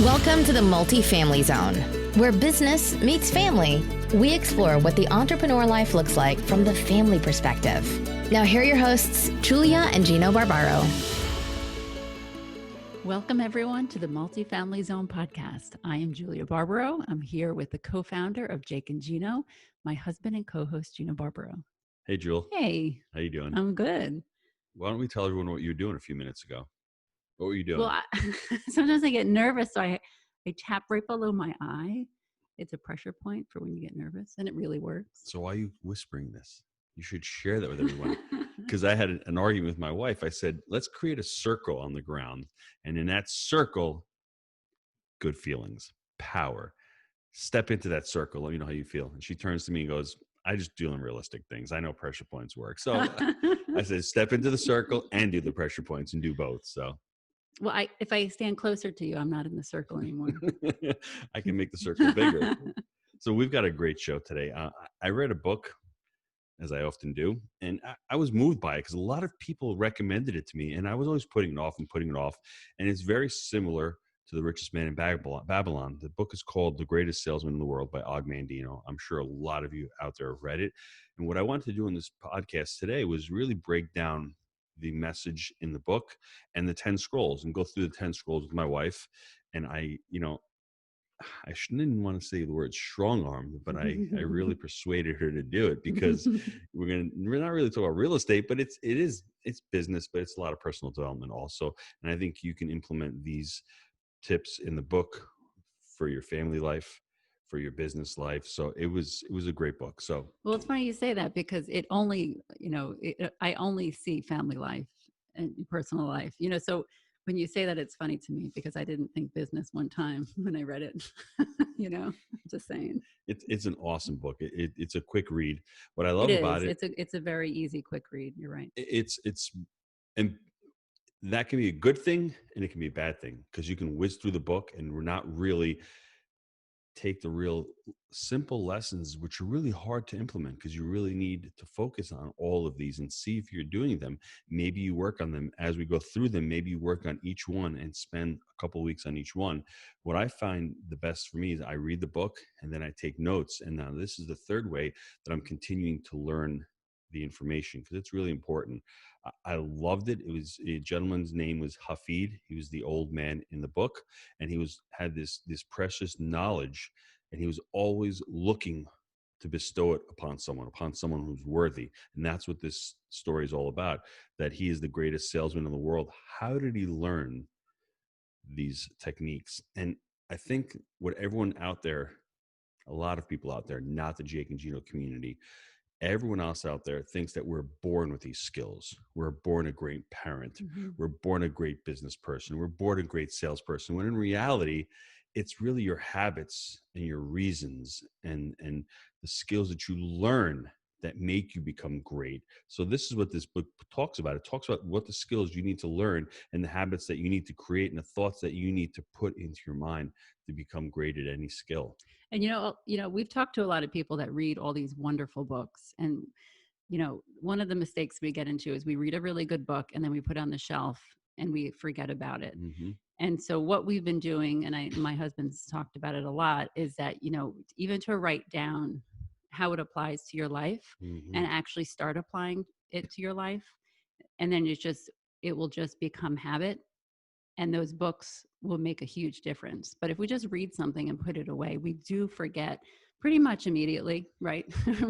Welcome to the Multifamily Zone, where business meets family. We explore what the entrepreneur life looks like from the family perspective. Now here are your hosts, Julia and Gino Barbaro. Welcome everyone to the Multifamily Zone podcast. I am Julia Barbaro. I'm here with the co-founder of Jake and Gino, my husband and co-host Gino Barbaro. Hey, Jewel. Hey. How you doing? I'm good. Why don't we tell everyone what you were doing a few minutes ago? What were you doing? Well, sometimes I get nervous, so I tap right below my eye. It's a pressure point for when you get nervous, and it really works. So why are you whispering this? You should share that with everyone. Because I had an argument with my wife. I said, let's create a circle on the ground. And in that circle, good feelings, power. Step into that circle. Let me know how you feel. And she turns to me and goes, I just deal in realistic things. I know pressure points work. So I said, step into the circle and do the pressure points and do both. So. Well, if I stand closer to you, I'm not in the circle anymore. I can make the circle bigger. So we've got a great show today. I read a book, as I often do, and I was moved by it because a lot of people recommended it to me, and I was always putting it off. And it's very similar to The Richest Man in Babylon. The book is called The Greatest Salesman in the World by Og Mandino. I'm sure a lot of you out there have read it. And what I wanted to do in this podcast today was really break down the message in the book and the 10 scrolls and go through the 10 scrolls with my wife. And I shouldn't want to say the word strong arm, but I really persuaded her to do it because we're not really talking about real estate, but it's business, but it's a lot of personal development also. And I think you can implement these tips in the book for your family life, for your business life. So it was a great book. So, well, it's funny you say that because I only see family life and personal life, so when you say that, it's funny to me because I didn't think business one time when I read it, just saying. It's an awesome book. It's a quick read. What I love about it, it's a very easy, quick read. You're right. And that can be a good thing and it can be a bad thing because you can whiz through the book and we're not really take the real simple lessons, which are really hard to implement because you really need to focus on all of these and see if you're doing them. Maybe you work on them as we go through them. Maybe you work on each one and spend a couple of weeks on each one. What I find the best for me is I read the book and then I take notes. And now this is the third way that I'm continuing to learn the information because it's really important. I loved it. It was a gentleman's name was Hafid. He was the old man in the book, and he had this precious knowledge, and he was always looking to bestow it upon someone who's worthy. And that's what this story is all about, that he is the greatest salesman in the world. How did he learn these techniques? And I think what everyone out there, a lot of people out there, not the Jake and Gino community, everyone else out there thinks that we're born with these skills. We're born a great parent. Mm-hmm. We're born a great business person. We're born a great salesperson. When in reality, it's really your habits and your reasons and the skills that you learn that make you become great. So this is what this book talks about. It talks about what the skills you need to learn and the habits that you need to create and the thoughts that you need to put into your mind to become great at any skill. And, we've talked to a lot of people that read all these wonderful books. And, one of the mistakes we get into is we read a really good book and then we put it on the shelf and we forget about it. Mm-hmm. And so what we've been doing, and my husband's talked about it a lot, is that, even to write down how it applies to your life mm-hmm. and actually start applying it to your life. And then it will just become habit. And those books will make a huge difference. But if we just read something and put it away, we do forget pretty much immediately, right?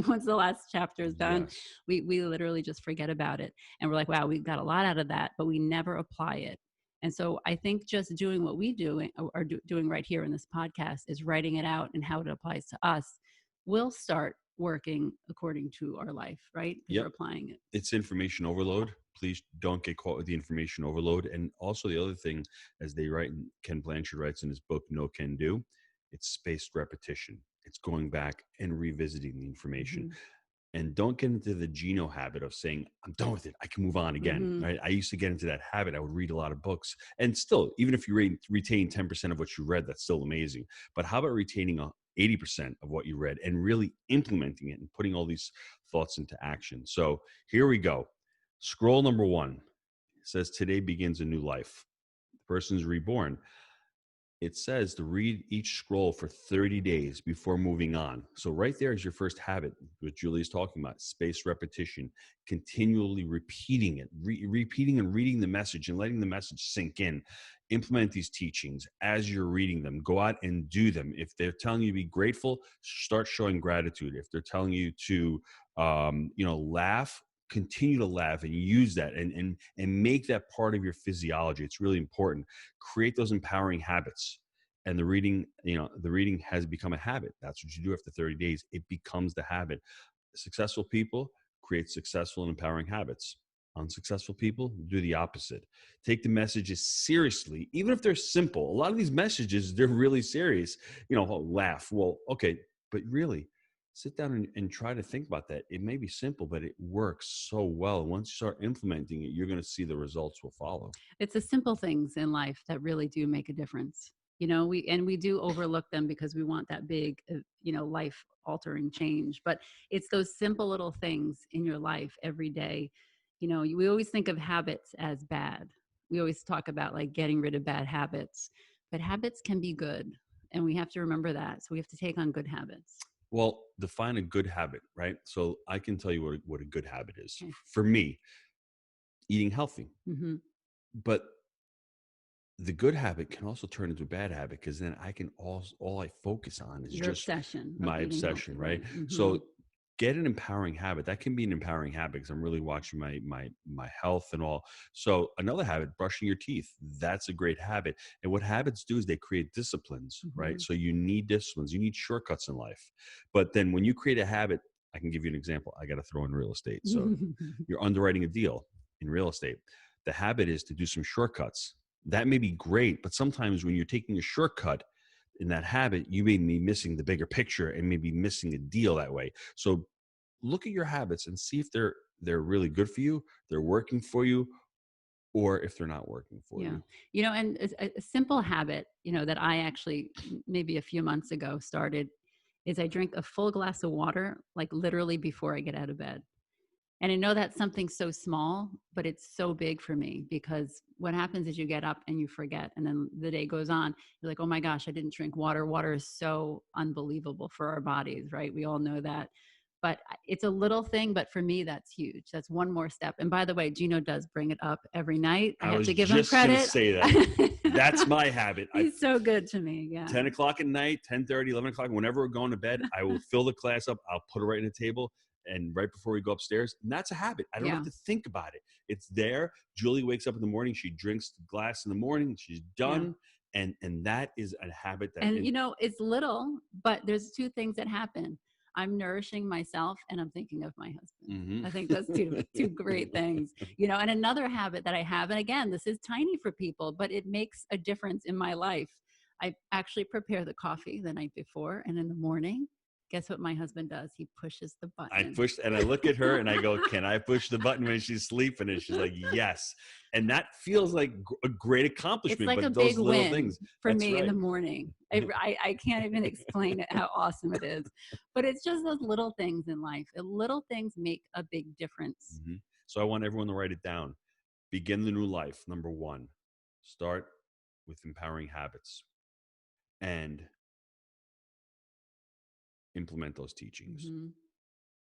Once the last chapter is done, yes. we literally just forget about it. And we're like, wow, we got a lot out of that, but we never apply it. And so I think just doing what we do or doing right here in this podcast is writing it out and how it applies to us will start working according to our life, right? Because we're applying it. It's information overload. Please don't get caught with the information overload. And also the other thing, as they write, and Ken Blanchard writes in his book, No Can Do, it's spaced repetition. It's going back and revisiting the information. Mm-hmm. And don't get into the Gino habit of saying, I'm done with it, I can move on again. Mm-hmm. Right? I used to get into that habit. I would read a lot of books. And still, even if you retain 10% of what you read, that's still amazing. But how about retaining 80% of what you read and really implementing it and putting all these thoughts into action? So here we go. Scroll number 1 says, today begins a new life. The person's reborn. it says to read each scroll for 30 days before moving on. So right there is your first habit, what Julie's talking about, spaced repetition, continually repeating it, repeating and reading the message and letting the message sink in. Implement these teachings as you're reading them. Go out and do them. If they're telling you to be grateful, start showing gratitude. If they're telling you to, laugh, continue to laugh and use that and make that part of your physiology. It's really important. Create those empowering habits. And the reading has become a habit. That's what you do after 30 days. It becomes the habit. Successful people create successful and empowering habits. Unsuccessful people do the opposite. Take the messages seriously, even if they're simple. A lot of these messages, they're really serious. Laugh. Well, okay, but really, sit down and try to think about that. It may be simple, but it works so well. Once you start implementing it, you're going to see the results will follow. It's the simple things in life that really do make a difference. We do overlook them because we want that big, life altering change. But it's those simple little things in your life every day. We always think of habits as bad. We always talk about like getting rid of bad habits, but habits can be good. And we have to remember that. So we have to take on good habits. Well, define a good habit, right? So I can tell you what a good habit is. Okay. For me, eating healthy. Mm-hmm. But the good habit can also turn into a bad habit because then I can all I focus on is Your just obsession. my obsession, right? Mm-hmm. So get an empowering habit. That can be an empowering habit because I'm really watching my health and all. So another habit, brushing your teeth. That's a great habit. And what habits do is they create disciplines, right? So you need disciplines. You need shortcuts in life. But then when you create a habit, I can give you an example. I got to throw in real estate. So you're underwriting a deal in real estate. The habit is to do some shortcuts. That may be great, but sometimes when you're taking a shortcut in that habit, you may be missing the bigger picture and maybe missing a deal that way. So look at your habits and see if they're really good for you, they're working for you, or if they're not working for you. And a simple habit, that I actually maybe a few months ago started is I drink a full glass of water, like literally before I get out of bed. And I know that's something so small, but it's so big for me because what happens is you get up and you forget. And then the day goes on. You're like, oh my gosh, I didn't drink water. Water is so unbelievable for our bodies, right? We all know that. But it's a little thing, but for me, that's huge. That's one more step. And by the way, Gino does bring it up every night. I have to give him credit. I was just going to say that. That's my habit. He's so good to me. Yeah. 10 o'clock at night, 10:30, 11 o'clock, whenever we're going to bed, I will fill the glass up. I'll put it right on the table. And right before we go upstairs, and that's a habit. I don't have to think about it. It's there. Julie wakes up in the morning. She drinks the glass in the morning. She's done. Yeah. And that is a habit that. And it's little, but there's two things that happen. I'm nourishing myself and I'm thinking of my husband. Mm-hmm. I think that's two great things, and another habit that I have, and again, this is tiny for people, but it makes a difference in my life. I actually prepare the coffee the night before, and in the morning, guess what my husband does? He pushes the button. I push, and I look at her and I go, can I push the button when she's sleeping? And she's like, yes. And that feels like a great accomplishment. It's like but a those big little win things, for me in the morning. I can't even explain it, how awesome it is. But it's just those little things in life. Little things make a big difference. Mm-hmm. So I want everyone to write it down. Begin the new life. Number 1, start with empowering habits and implement those teachings. Mm-hmm.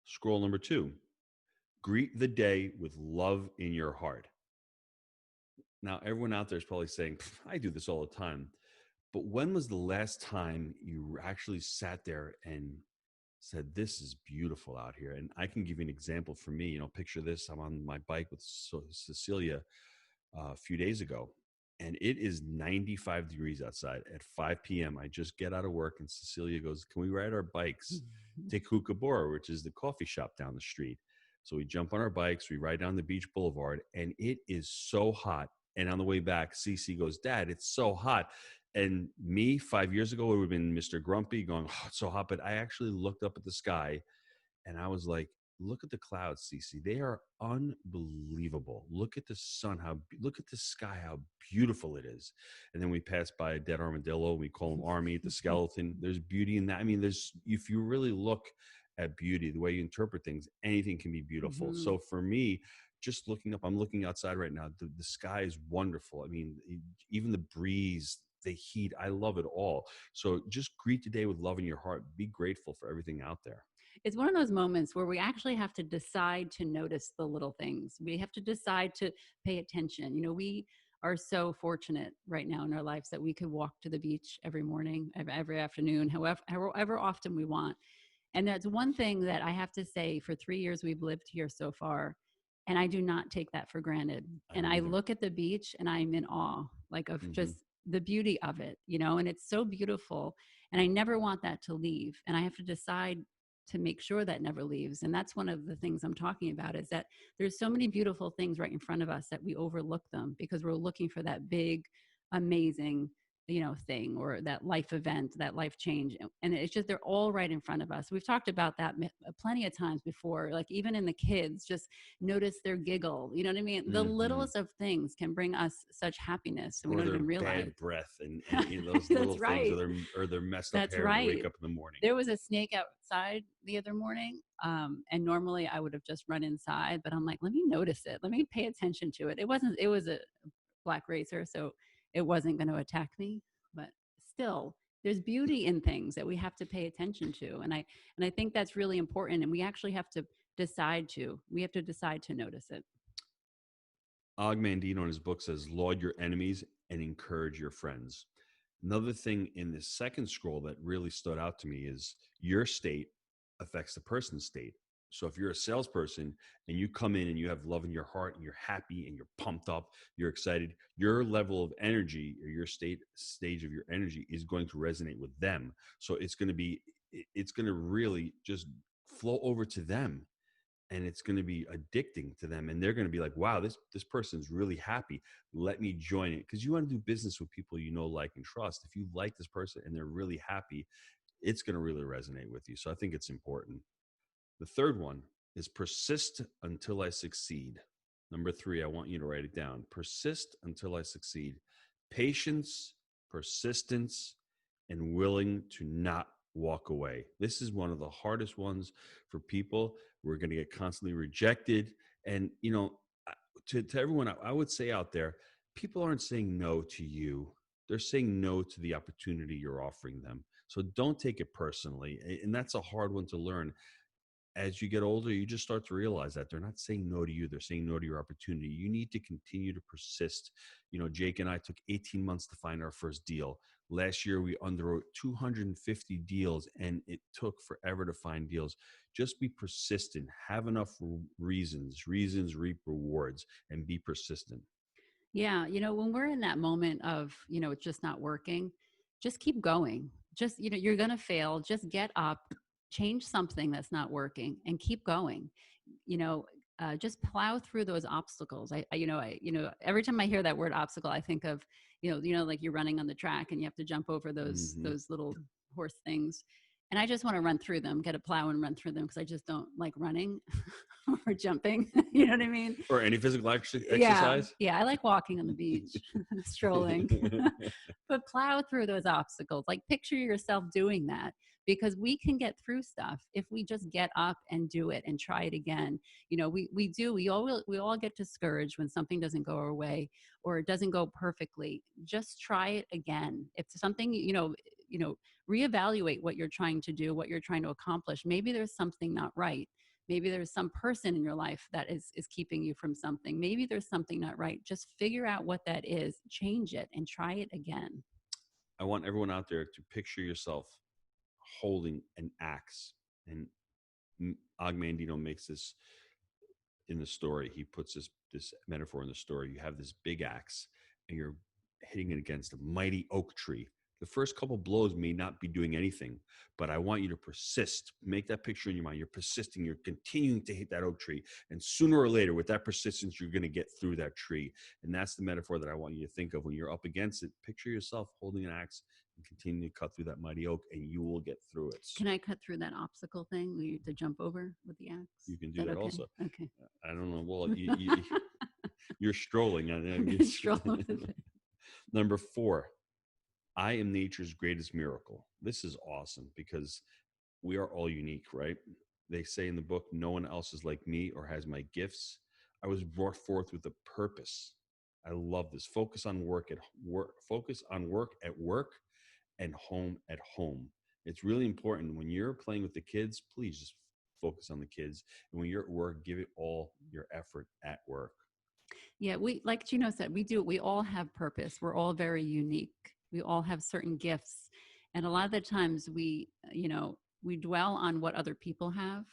Scroll number 2, greet the day with love in your heart. Now, everyone out there is probably saying, I do this all the time. But when was the last time you actually sat there and said, this is beautiful out here? And I can give you an example for me. Picture this. I'm on my bike with Cecilia a few days ago, and it is 95 degrees outside at 5 p.m. I just get out of work, and Cecilia goes, can we ride our bikes to Kookaburra, which is the coffee shop down the street? So we jump on our bikes, we ride down the beach boulevard, and it is so hot. And on the way back, Cece goes, Dad, it's so hot. And me 5 years ago, it would have been Mr. Grumpy going, oh, it's so hot. But I actually looked up at the sky and I was like, look at the clouds, Cece. They are unbelievable. Look at the sun. Look at the sky, how beautiful it is. And then we pass by a dead armadillo. We call him Army, the skeleton. There's beauty in that. I mean, if you really look at beauty, the way you interpret things, anything can be beautiful. Mm-hmm. So for me, just looking up, I'm looking outside right now. The sky is wonderful. I mean, even the breeze, they heed. I love it all. So just greet the day with love in your heart. Be grateful for everything out there. It's one of those moments where we actually have to decide to notice the little things. We have to decide to pay attention. We are so fortunate right now in our lives that we could walk to the beach every morning, every afternoon, however often we want. And that's one thing that I have to say, for 3 years we've lived here so far, and I do not take that for granted. And I look at the beach and I'm in awe, like, of just the beauty of it, and it's so beautiful. And I never want that to leave. And I have to decide to make sure that never leaves. And that's one of the things I'm talking about, is that there's so many beautiful things right in front of us that we overlook them because we're looking for that big, amazing, thing, or that life event, that life change. And it's just, they're all right in front of us. We've talked about that plenty of times before, like even in the kids, just notice their giggle. You know what I mean? The littlest of things can bring us such happiness. And we don't even realize. Bad breath and those little right. things, or their messed up That's hair right. to wake up in the morning. There was a snake outside the other morning. And normally I would have just run inside, but I'm like, let me notice it. Let me pay attention to it. It was a black racer, so it wasn't going to attack me, but still there's beauty in things that we have to pay attention to. And I think that's really important. And we actually have to decide to notice it. Og Mandino in his book says, laud your enemies and encourage your friends. Another thing in this second scroll that really stood out to me is your state affects the person's state. So if you're a salesperson and you come in and you have love in your heart and you're happy and you're pumped up, you're excited, your level of energy, or your stage of your energy is going to resonate with them. So it's going to really just flow over to them, and it's going to be addicting to them. And they're going to be like, wow, this person's really happy. Let me join it. Because you want to do business with people you know, like, and trust. If you like this person and they're really happy, it's going to really resonate with you. So I think it's important. The third one is persist until I succeed. Number 3, I want you to write it down. Persist until I succeed. Patience, persistence, and willing to not walk away. This is one of the hardest ones for people. We're going to get constantly rejected. And, to everyone, I would say out there, people aren't saying no to you. They're saying no to the opportunity you're offering them. So don't take it personally. And that's a hard one to learn. As you get older, you just start to realize that they're not saying no to you. They're saying no to your opportunity. You need to continue to persist. Jake and I took 18 months to find our first deal. Last year, we underwrote 250 deals, and it took forever to find deals. Just be persistent. Have enough reasons reap rewards, and be persistent. Yeah. When we're in that moment of, it's just not working, just keep going. Just, you're going to fail. Just get up, change something that's not working, and keep going. Just plow through those obstacles. I every time I hear that word obstacle, I think of, like you're running on the track and you have to jump over those little horse things. And I just want to run through them, get a plow and run through them, because I just don't like running or jumping. You know what I mean? Or any physical exercise? Yeah, I like walking on the beach, strolling. But plow through those obstacles. Like, picture yourself doing that, because we can get through stuff if we just get up and do it and try it again. We all get discouraged when something doesn't go our way or it doesn't go perfectly. Just try it again. If something, reevaluate what you're trying to do, what you're trying to accomplish. Maybe there's something not right. Maybe there's some person in your life that is keeping you from something. Maybe there's something not right. Just figure out what that is, change it, and try it again. I want everyone out there to picture yourself holding an axe. And Og Mandino makes this in the story. He puts this metaphor in the story. You have this big axe and you're hitting it against a mighty oak tree. The first couple blows may not be doing anything, but I want you to persist. Make that picture in your mind. You're persisting. You're continuing to hit that oak tree. And sooner or later, with that persistence, you're going to get through that tree. And that's the metaphor that I want you to think of when you're up against it. Picture yourself holding an axe and continue to cut through that mighty oak, and you will get through it. Can I cut through that obstacle thing where you have to jump over with the axe? You can do that okay? also. Okay. I don't know. Well, you're strolling. Strolling. Number 4. I am nature's greatest miracle. This is awesome because we are all unique, right? They say in the book, no one else is like me or has my gifts. I was brought forth with a purpose. I love this. Focus on work at work. Focus on work at work and home at home. It's really important when you're playing with the kids. Please just focus on the kids, and when you're at work, give it all your effort at work. Yeah, we, like Gino said, we all have purpose. We're all very unique. We all have certain gifts. And a lot of the times we dwell on what other people have,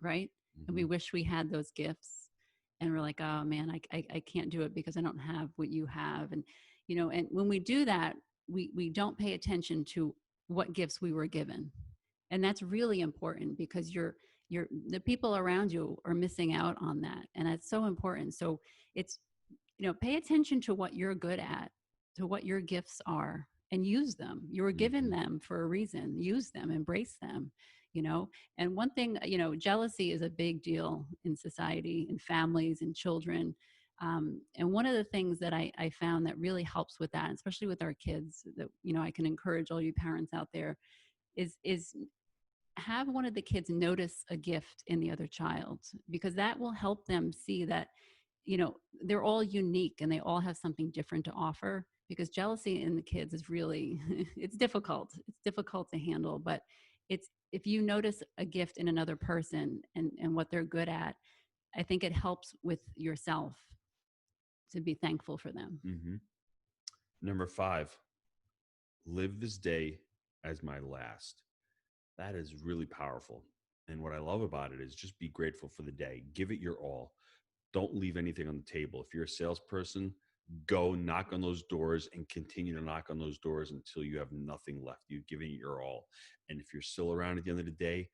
right? And we wish we had those gifts. And we're like, oh man, I can't do it because I don't have what you have. And when we do that, we don't pay attention to what gifts we were given. And that's really important because the people around you are missing out on that. And that's so important. So it's, pay attention to what you're good at, to what your gifts are, and use them. You were given them for a reason. Use them, embrace them, And one thing, jealousy is a big deal in society, in families, and children. And one of the things that I found that really helps with that, especially with our kids, that, I can encourage all you parents out there, is have one of the kids notice a gift in the other child, because that will help them see that, they're all unique and they all have something different to offer. Because jealousy in the kids is really, it's difficult. It's difficult to handle, but if you notice a gift in another person and what they're good at, I think it helps with yourself to be thankful for them. Number 5, live this day as my last. That is really powerful. And what I love about it is just be grateful for the day. Give it your all. Don't leave anything on the table. If you're a salesperson, go knock on those doors and continue to knock on those doors until you have nothing left. You've given it your all. And if you're still around at the end of the day,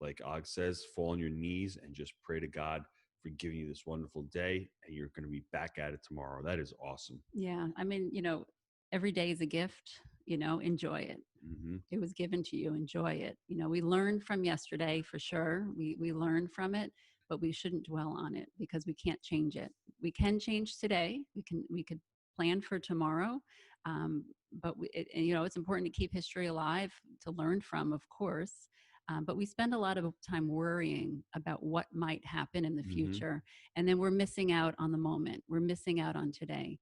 like Og says, fall on your knees and just pray to God for giving you this wonderful day. And you're going to be back at it tomorrow. That is awesome. Yeah. I mean, every day is a gift, enjoy it. It was given to you. Enjoy it. We learned from yesterday for sure. We learned from it, but we shouldn't dwell on it because we can't change it. We can change today. We could plan for tomorrow. But it's important to keep history alive, to learn from, of course. But we spend a lot of time worrying about what might happen in the future. And then we're missing out on the moment. We're missing out on today.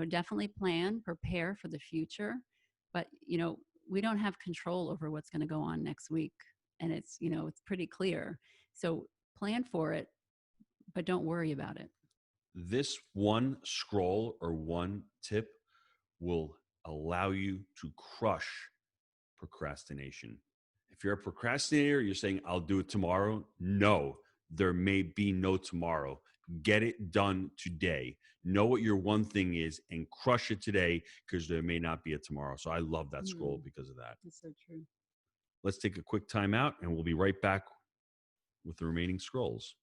Definitely plan, prepare for the future. But, we don't have control over what's going to go on next week. And it's pretty clear. So plan for it, but don't worry about it. This one scroll or one tip will allow you to crush procrastination. If you're a procrastinator, you're saying, I'll do it tomorrow. No, there may be no tomorrow. Get it done today. Know what your one thing is and crush it today, because there may not be a tomorrow. So I love that scroll because of that. That's so true. Let's take a quick time out and we'll be right back with the remaining scrolls.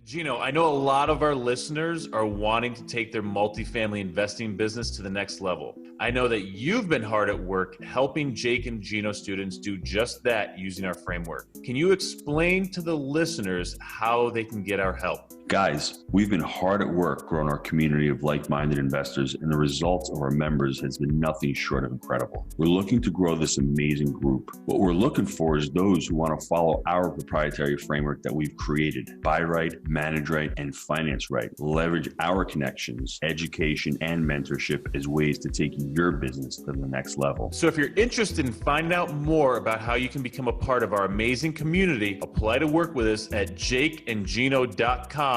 Gino, I know a lot of our listeners are wanting to take their multifamily investing business to the next level. I know that you've been hard at work helping Jake and Gino students do just that using our framework. Can you explain to the listeners how they can get our help? Guys, we've been hard at work growing our community of like-minded investors, and the results of our members has been nothing short of incredible. We're looking to grow this amazing group. What we're looking for is those who want to follow our proprietary framework that we've created. Buy right, manage right, and finance right. Leverage our connections, education, and mentorship as ways to take your business to the next level. So if you're interested in finding out more about how you can become a part of our amazing community, apply to work with us at jakeandgino.com/apply.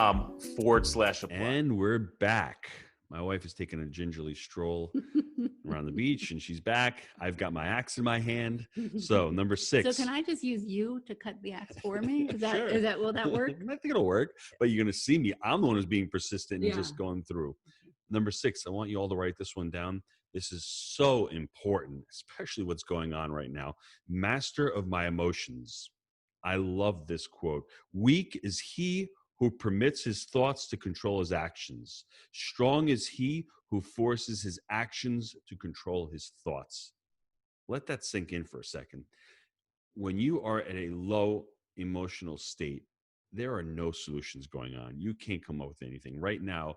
And we're back. My wife is taking a gingerly stroll around the beach and she's back. I've got my axe in my hand. So number 6. So can I just use you to cut the axe for me? Sure. Will that work? I think it'll work, but you're going to see me. I'm the one who's being persistent and just going through. Number 6, I want you all to write this one down. This is so important, especially what's going on right now. Master of my emotions. I love this quote. Weak is he who permits his thoughts to control his actions. Strong is he who forces his actions to control his thoughts. Let that sink in for a second. When you are at a low emotional state, there are no solutions going on. You can't come up with anything. Right now,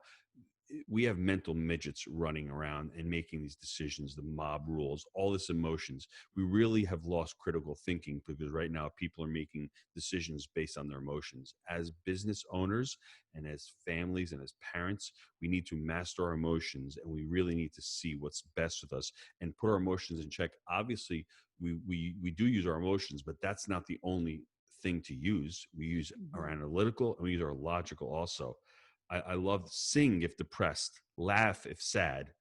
we have mental midgets running around and making these decisions, the mob rules, all this emotions. We really have lost critical thinking because right now people are making decisions based on their emotions. As business owners and as families and as parents, we need to master our emotions, and we really need to see what's best with us and put our emotions in check. Obviously, we do use our emotions, but that's not the only thing to use. We use our analytical and we use our logical also. I love sing if depressed, laugh if sad,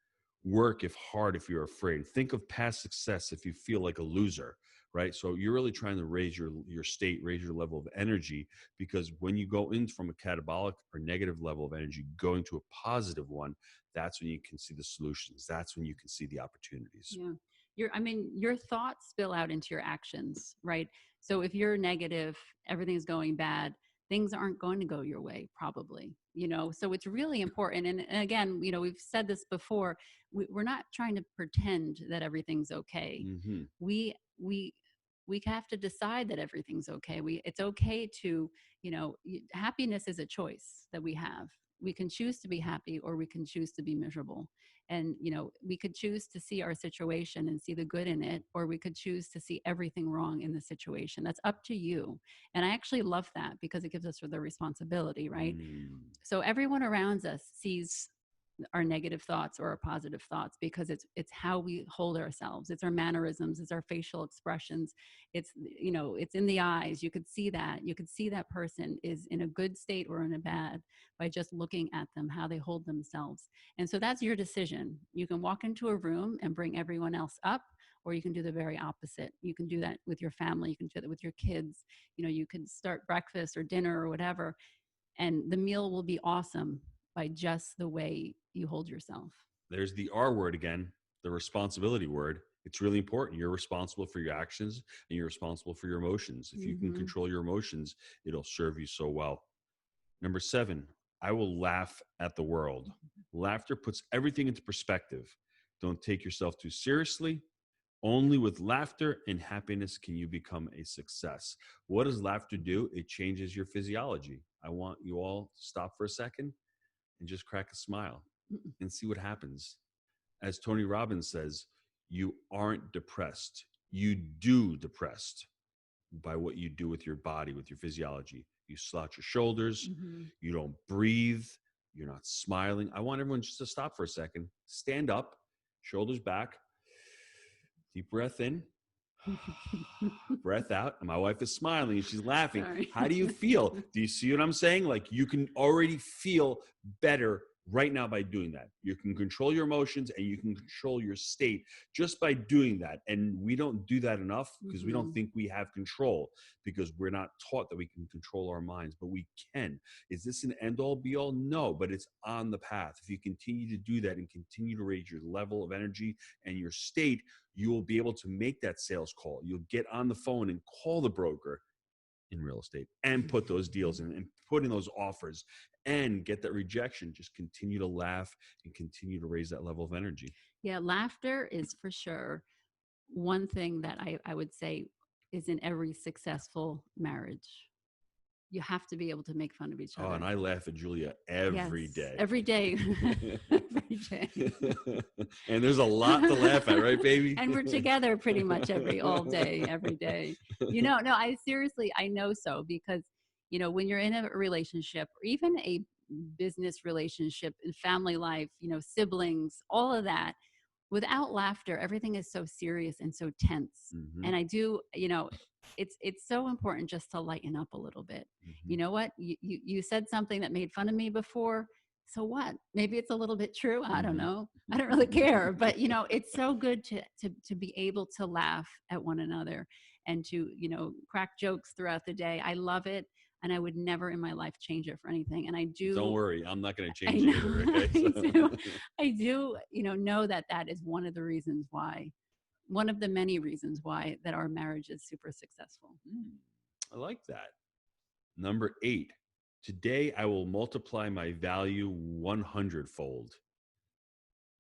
work if hard, if you're afraid. Think of past success if you feel like a loser, right? So you're really trying to raise your state, raise your level of energy, because when you go in from a catabolic or negative level of energy, going to a positive one, that's when you can see the solutions. That's when you can see the opportunities. Yeah. Your thoughts spill out into your actions, right? So if you're negative, everything's going bad, things aren't going to go your way, probably, so it's really important. And again, we've said this before, we're not trying to pretend that everything's okay. Mm-hmm. We have to decide that everything's okay. It's okay to, happiness is a choice that we have. We can choose to be happy or we can choose to be miserable. And, we could choose to see our situation and see the good in it, or we could choose to see everything wrong in the situation. That's up to you. And I actually love that because it gives us the responsibility, right? So everyone around us sees our negative thoughts or our positive thoughts because it's how we hold ourselves. It's our mannerisms, it's our facial expressions. It's, it's in the eyes. You could see that person is in a good state or in a bad by just looking at them, how they hold themselves. And so that's your decision. You can walk into a room and bring everyone else up, or you can do the very opposite. You can do that with your family. You can do that with your kids. You could start breakfast or dinner or whatever, and the meal will be awesome by just the way you hold yourself. There's the R word again, the responsibility word. It's really important. You're responsible for your actions and you're responsible for your emotions. If you can control your emotions, it'll serve you so well. Number 7, I will laugh at the world. Laughter puts everything into perspective. Don't take yourself too seriously. Only with laughter and happiness can you become a success. What does laughter do? It changes your physiology. I want you all to stop for a second and just crack a smile and see what happens. As Tony Robbins says, you aren't depressed. You do depressed by what you do with your body, with your physiology. You slouch your shoulders. You don't breathe. You're not smiling. I want everyone just to stop for a second. Stand up, shoulders back, deep breath in, breath out. And my wife is smiling and she's laughing. Sorry. How do you feel? Do you see what I'm saying? Like, you can already feel better right now by doing that. You can control your emotions and you can control your state just by doing that. And we don't do that enough because we don't think we have control, because we're not taught that we can control our minds, but we can. Is this an end all be all? No, but it's on the path. If you continue to do that and continue to raise your level of energy and your state, you will be able to make that sales call. You'll get on the phone and call the broker in real estate and put those deals in and put in those offers and get that rejection. Just continue to laugh and continue to raise that level of energy. Yeah, laughter is for sure one thing that I would say is in every successful marriage. You have to be able to make fun of each other. Oh, and I laugh at Julia every day. Every day. Every day. And there's a lot to laugh at, right, baby? And we're together pretty much all day, every day. No, I seriously, I know so, because, when you're in a relationship or even a business relationship and family life, siblings, all of that, without laughter, everything is so serious and so tense. And I do, it's so important just to lighten up a little bit. You know what? You said something that made fun of me before. So what? Maybe it's a little bit true. I don't know. I don't really care. But, it's so good to be able to laugh at one another and to, crack jokes throughout the day. I love it. And I would never in my life change it for anything. And I do. Don't worry, I'm not going to change it either. Okay? I do, know that is one of the reasons why, one of the many reasons why that our marriage is super successful. I like that. Number 8, today I will multiply my value 100-fold.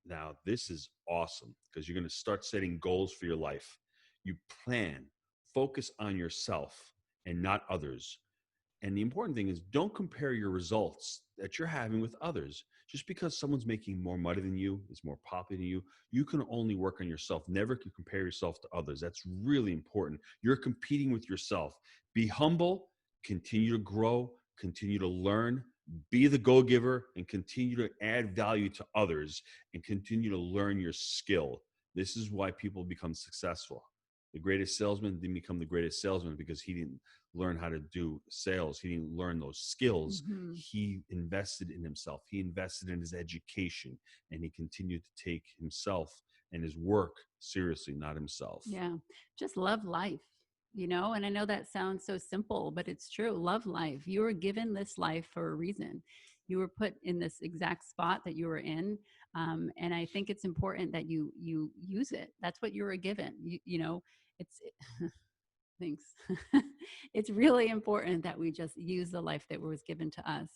Now, this is awesome because you're going to start setting goals for your life. You plan, focus on yourself and not others. And the important thing is, don't compare your results that you're having with others. Just because someone's making more money than you, is more popular than you can only work on yourself. Never compare yourself to others. That's really important. You're competing with yourself. Be humble, continue to grow, continue to learn, be the go-giver, and continue to add value to others and continue to learn your skill. This is why people become successful. The greatest salesman didn't become the greatest salesman because he didn't learn how to do sales. He didn't learn those skills. Mm-hmm. He invested in himself. He invested in his education, and he continued to take himself and his work seriously, not himself. Yeah. Just love life, and I know that sounds so simple, but it's true. Love life. You were given this life for a reason. You were put in this exact spot that you were in. And I think it's important that you use it. That's what you were given. It's thanks. It's really important that we just use the life that was given to us.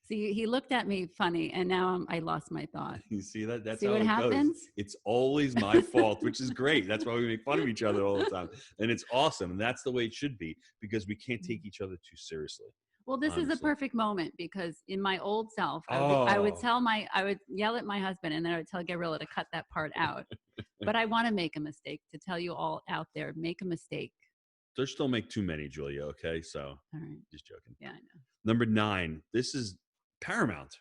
See, he looked at me funny, and now I lost my thought. You see that? That's see how what it happens? goes. It's always my fault, which is great. That's why we make fun of each other all the time. And it's awesome. And that's the way it should be, because we can't take each other too seriously. Well, this honestly. is a perfect moment, because in my old self, I would yell at my husband, and then I would tell Gabriella to cut that part out. But I want to make a mistake, to tell you all out there, make a mistake. Just don't make too many, Julia. Okay. So All right. just joking. Yeah, I know. Number 9, this is paramount,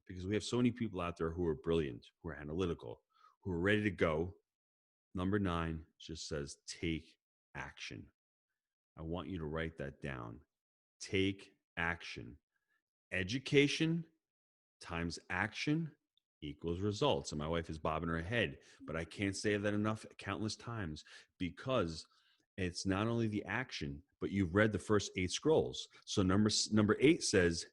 because we have so many people out there who are brilliant, who are analytical, who are ready to go. Number 9 just says, take action. I want you to write that down. Take action. Education times action equals results. And my wife is bobbing her head, but I can't say that enough, countless times, because it's not only the action, but you've read the first 8 scrolls. So number 8 says,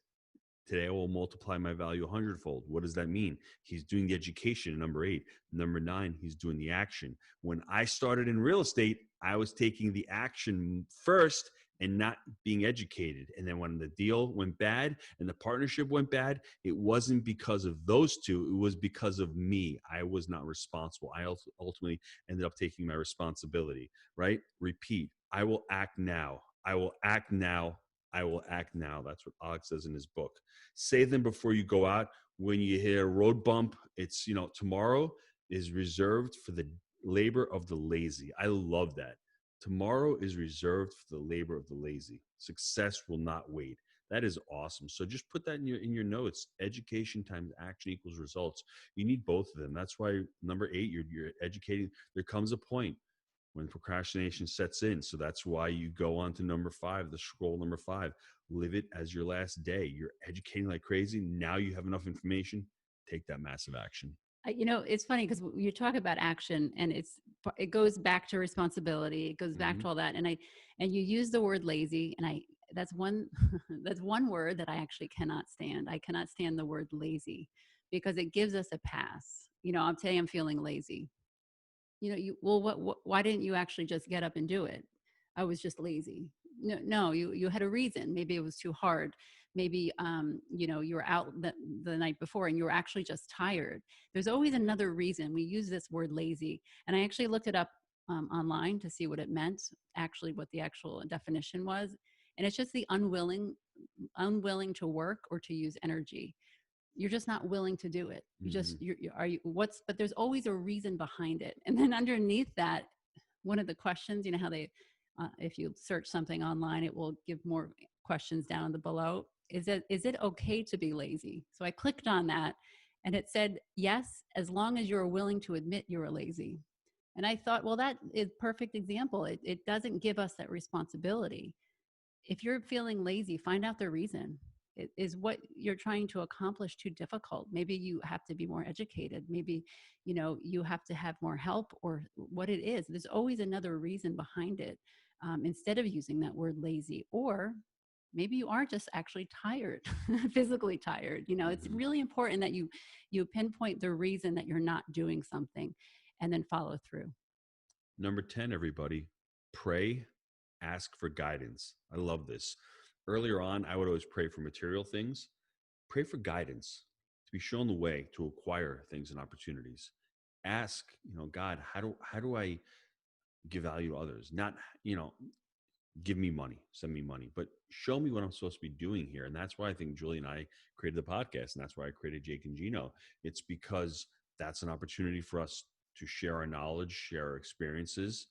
today I will multiply my value 100-fold. What does that mean? He's doing the education in number 8. Number 9, he's doing the action. When I started in real estate, I was taking the action first and not being educated. And then when the deal went bad and the partnership went bad, it wasn't because of those two. It was because of me. I was not responsible. I ultimately ended up taking my responsibility, right? Repeat. I will act now. I will act now. I will act now. That's what Alex says in his book. Say them before you go out. When you hit a road bump, it's, tomorrow is reserved for the labor of the lazy. I love that. Tomorrow is reserved for the labor of the lazy. Success will not wait. That is awesome. So just put that in your notes. Education times action equals results. You need both of them. That's why number 8, you're educating. There comes a point when procrastination sets in. So that's why you go on to number 5, the scroll number 5. Live it as your last day. You're educating like crazy. Now you have enough information. Take that massive action. It's funny, because you talk about action, and it goes back to responsibility. It goes back to all that. And you use the word lazy, and that's one word that I actually cannot stand. I cannot stand the word lazy, because it gives us a pass. I'll tell you, I'm feeling lazy. Why didn't you actually just get up and do it? I was just lazy. No, you had a reason. Maybe it was too hard. Maybe, you were out the night before and you were actually just tired. There's always another reason. We use this word lazy. And I actually looked it up online to see what it meant, actually what the actual definition was. And it's just the unwilling to work or to use energy. You're just not willing to do it. But there's always a reason behind it. And then underneath that, one of the questions, how they, if you search something online, it will give more questions down below. Is it okay to be lazy? So I clicked on that, and it said, yes, as long as you're willing to admit you're lazy. And I thought, well, that is a perfect example. It doesn't give us that responsibility. If you're feeling lazy, find out the reason. Is what you're trying to accomplish too difficult? Maybe you have to be more educated. Maybe, you have to have more help, or what it is. There's always another reason behind it, instead of using that word lazy. Or maybe you are just actually tired, physically tired. It's really important that you pinpoint the reason that you're not doing something, and then follow through. Number 10, everybody, pray, ask for guidance. I love this. Earlier on, I would always pray for material things. Pray for guidance, to be shown the way to acquire things and opportunities. Ask, God, how do I give value to others? Not, give me money, send me money, but show me what I'm supposed to be doing here. And that's why I think Julie and I created the podcast, and that's why I created Jake and Gino. It's because that's an opportunity for us to share our knowledge, share our experiences,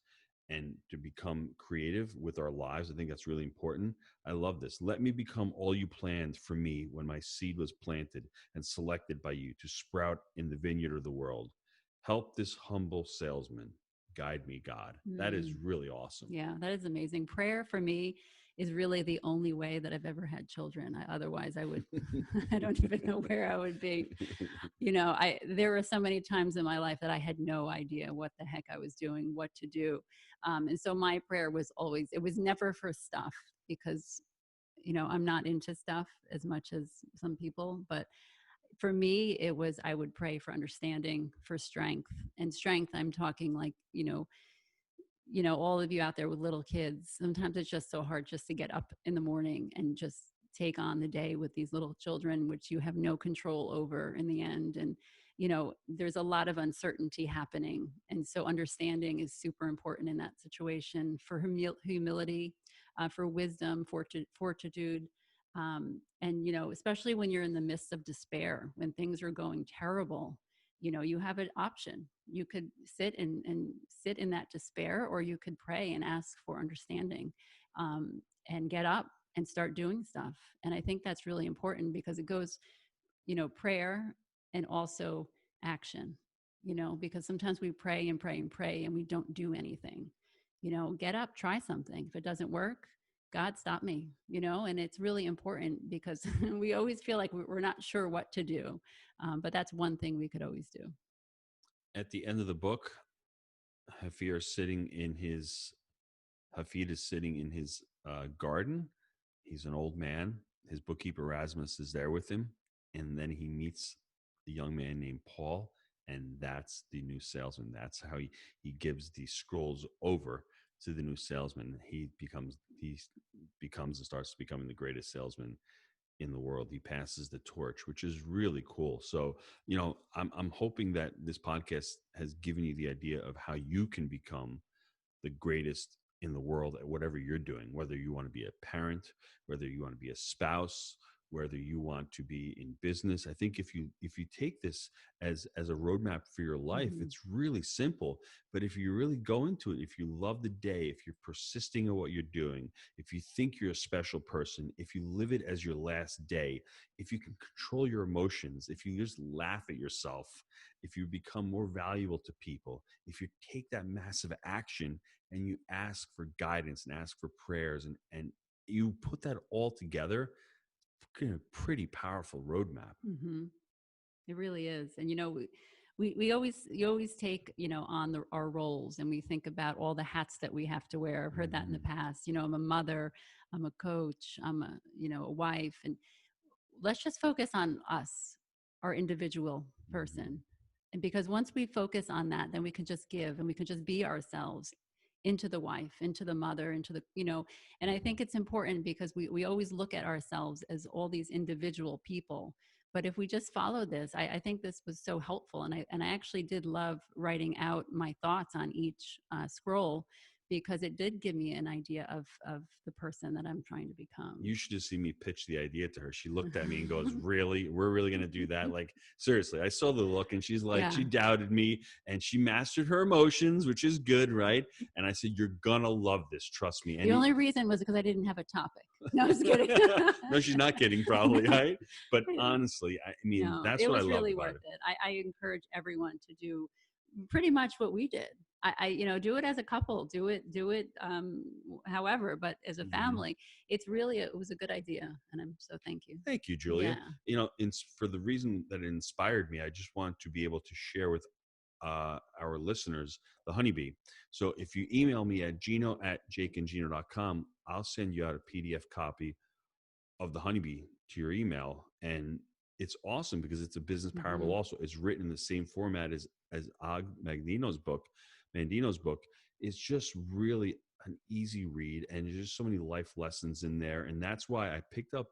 and to become creative with our lives. I think that's really important. I love this. Let me become all you planned for me when my seed was planted and selected by you to sprout in the vineyard of the world. Help this humble salesman. Guide me, God. That is really awesome. Yeah, that is amazing. Prayer for me is really the only way that I've ever had children. Otherwise I would, I don't even know where I would be. There were so many times in my life that I had no idea what the heck I was doing, what to do. And so my prayer was always, it was never for stuff, because, I'm not into stuff as much as some people, but for me, it was, I would pray for understanding, for strength. And strength, I'm talking like, all of you out there with little kids, sometimes it's just so hard just to get up in the morning and just take on the day with these little children, which you have no control over in the end. And, there's a lot of uncertainty happening. And so understanding is super important in that situation, for humility, for wisdom, fortitude. And, especially when you're in the midst of despair, when things are going terrible, you have an option. You could sit in that despair, or you could pray and ask for understanding, and get up and start doing stuff. And I think that's really important, because it goes, prayer and also action, because sometimes we pray and pray and pray and we don't do anything. Get up, try something. If it doesn't work, God, stop me, and it's really important, because we always feel like we're not sure what to do. But that's one thing we could always do. At the end of the book, Hafid is sitting in his garden. He's an old man. His bookkeeper Erasmus is there with him. And then he meets a young man named Paul. And that's the new salesman. That's how he gives these scrolls over to the new salesman. He becomes and starts becoming the greatest salesman in the world. He passes the torch, which is really cool. So, I'm hoping that this podcast has given you the idea of how you can become the greatest in the world at whatever you're doing, whether you want to be a parent, whether you want to be a spouse, whether you want to be in business. I think if you take this as a roadmap for your life, it's really simple. But if you really go into it, if you love the day, if you're persisting in what you're doing, if you think you're a special person, if you live it as your last day, if you can control your emotions, if you just laugh at yourself, if you become more valuable to people, if you take that massive action and you ask for guidance and ask for prayers, and you put that all together, a pretty powerful roadmap. It really is. And you always take on our roles, and we think about all the hats that we have to wear. I've heard that in the past. I'm a mother, I'm a coach, I'm a wife, and let's just focus on us, our individual person. And because once we focus on that, then we can just give, and we can just be ourselves into the wife, into the mother, into the, and I think it's important, because we always look at ourselves as all these individual people. But if we just follow this, I think this was so helpful. And I actually did love writing out my thoughts on each scroll, because it did give me an idea of the person that I'm trying to become. You should just see me pitch the idea to her. She looked at me and goes, really? We're really going to do that? Like, seriously, I saw the look, and she's like, She doubted me, and she mastered her emotions, which is good, right? And I said, you're going to love this. Trust me. And the only reason was because I didn't have a topic. No, I was kidding. No, she's not kidding, probably, right? But honestly, that's what I love really about worth it. I encourage everyone to do pretty much what we did. I do it as a couple, do it however, but as a family, it was a good idea. And I'm so thank you. Thank you, Julia. For the reason that it inspired me, I just want to be able to share with our listeners the honeybee. So if you email me at gino@jakeandgino.com, I'll send you out a PDF copy of the honeybee to your email. And it's awesome, because it's a business parable. Also, it's written in the same format as Og Mandino's book. It's just really an easy read, and there's just so many life lessons in there. And that's why I picked up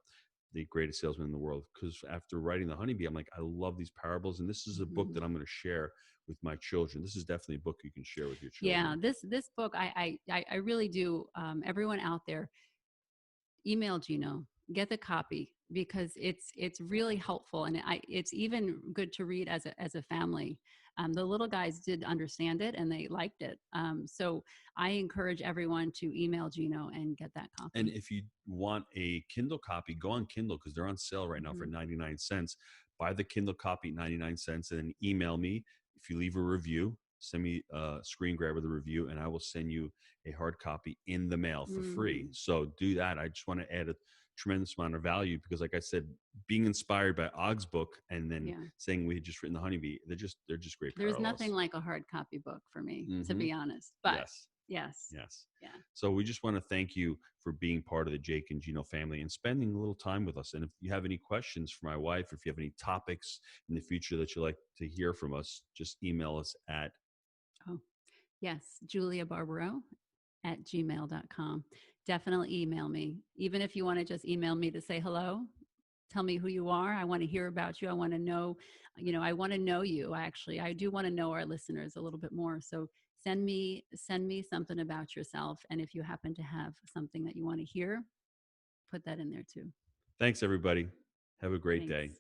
The Greatest Salesman in the World, because after writing The Honeybee, I'm like, I love these parables, and this is a book that I'm going to share with my children. This is definitely a book you can share with your children. Yeah, this book, I really do. Everyone out there, email Gino, get the copy, because it's really helpful, and it's even good to read as a family. The little guys did understand it and they liked it. So I encourage everyone to email Gino and get that copy. And if you want a Kindle copy, go on Kindle, because they're on sale right now for 99 cents. Buy the Kindle copy, 99 cents, and then email me. If you leave a review, send me a screen grab of the review, and I will send you a hard copy in the mail for free. So do that. I just want to add a tremendous amount of value, because like I said, being inspired by Og's book and then saying we had just written The Honeybee, they're just great There's parallels. nothing like a hard copy book for me, to be honest. But yes. Yeah. So we just want to thank you for being part of the Jake and Gino family and spending a little time with us. And if you have any questions for my wife, or if you have any topics in the future that you'd like to hear from us, just email us at Julia Barbaro at gmail.com. Definitely email me. Even if you want to just email me to say hello, tell me who you are. I want to hear about you. I want to know, I want to know you. I do want to know our listeners a little bit more. So send me something about yourself. And if you happen to have something that you want to hear, put that in there too. Thanks, everybody. Have a great day.